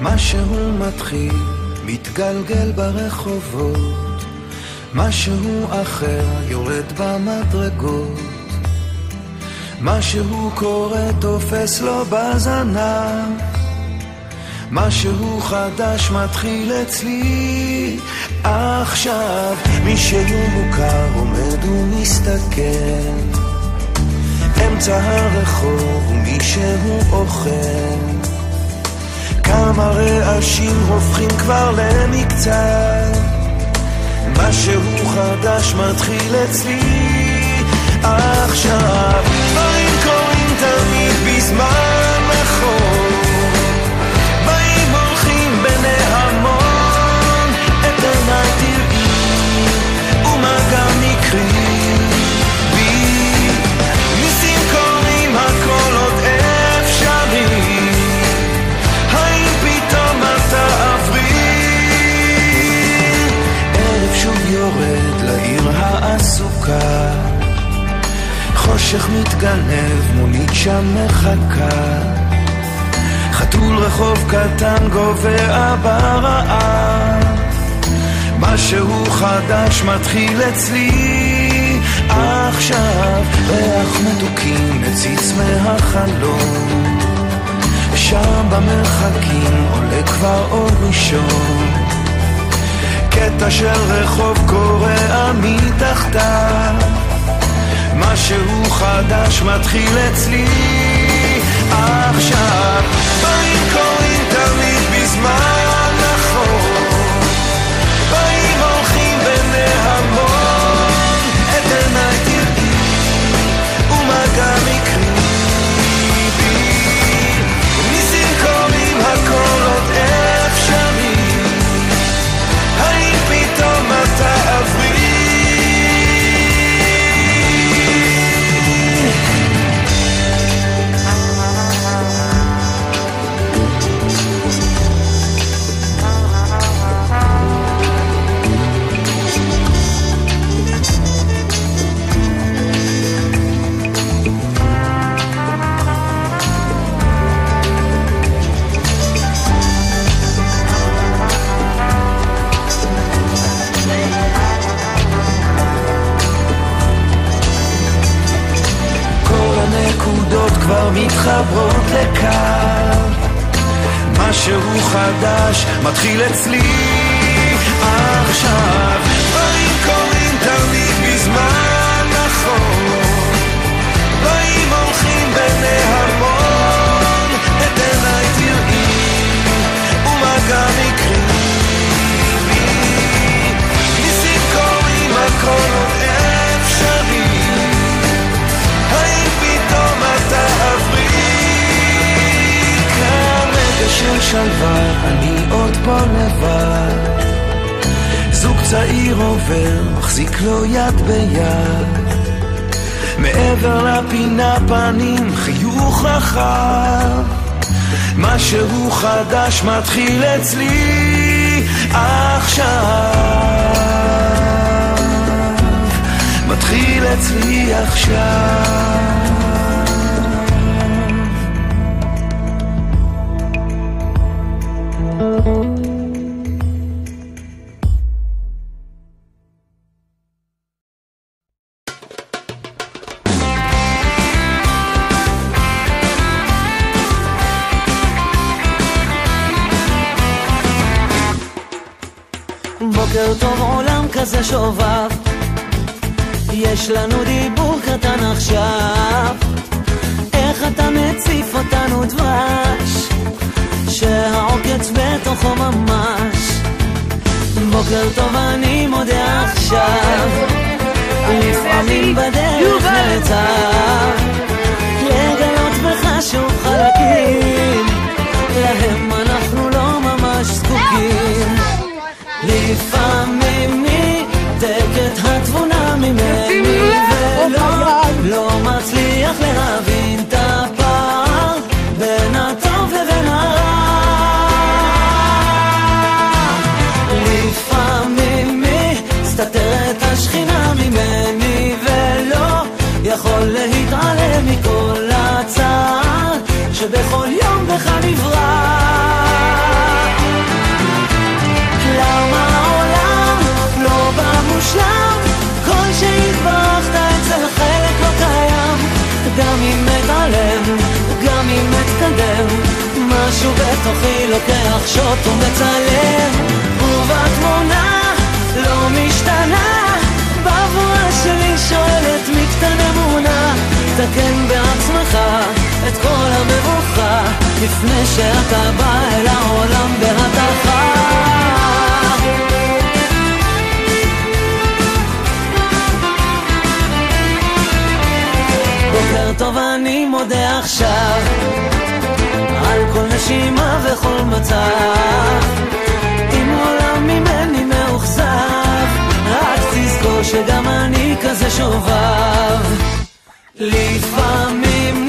משהו מתחיל, מתגלגל ברחובות, משהו אחר יורד במדרגות, משהו קורה תופס לו בזנב, משהו חדש מתחיל אצלי עכשיו. מישהו מוכר עומד ומסתכל אמצע הרחוב ומישהו אוכל, כמה רעשים הופכים כבר למקצת, משהו חדש מתחיל אצלי עכשיו. דברים קורים תמיד בזמן נכון, באים הולכים בני המון, את עיניי תראי ומה גם נקרי בי, ניסים קורים הכל עוד אפשרי, האם פתאום אתה עברי? ערב שוב יורד לעיר העסוקה, חושך מתגנב, מונית שם מחכה, חתול רחוב קטן גובע ברעב, משהו חדש מתחיל אצלי עכשיו. ריח מתוקים מציץ מהחלום, שם במרחקים עולה כבר אור ראשון, קטע של רחוב קורע מתחתיו, משהו חדש מתחיל אצלי עכשיו. באים קוראים תמיד בזמן נכון, באים הולכים בני המון, את עיניי תראי ומה גם יקרי בי, ניסים קוראים הכל עוד אפשרי, האם פתאום אתה עברי? כבר מתחברות לקו, משהו חדש מתחיל אצלי עכשיו. דברים קורים תמיד בזמן נכון, באים הולכים בני המון, את עיניי תראי ומה גם יקרי בי, ניסים קורים הכל עוד אפשרי, האם פתאום אתה עברי? כאן רגע של שלווה, אני עוד פה לבד, זוג צעיר עובר, מחזיק לו יד ביד, מעבר לפינה פנים חיוך רחב, משהו חדש מתחיל אצלי עכשיו, מתחיל אצלי עכשיו. בוקר טוב עולם כזה שובב, יש לנו דיבור קטן עכשיו, איך אתה מציף אותנו דבש, שהעוקץ בתוכו ממש. בוקר טוב אני מודה עכשיו, לפעמים בדרך נעצר, לגלות בך שוב חלקים, להם אנחנו לא ממש זקוקים. לפעמים ניתקת התבונה ממני ולא מצליח להבין את הפער בין הטוב לבין הרע. לפעמים מסתתרת השכינה ממני ולא יכול להתעלם מכל הצער שבכל יום בך נברא. משהו בתוכי לוקח שוט ומצלם, ובתמונה לא משתנה, בבואה שלי שואלת מקטן אמונה, תקן בעצמך את כל המבוכה, לפני שאתה בא אל העולם בהתחה. בוקר טוב אני מודה עכשיו, על כל נשימה וכל מצב, אם עולם ממני מאוכזב, רק תזכור שגם אני כזה שובב. לפעמים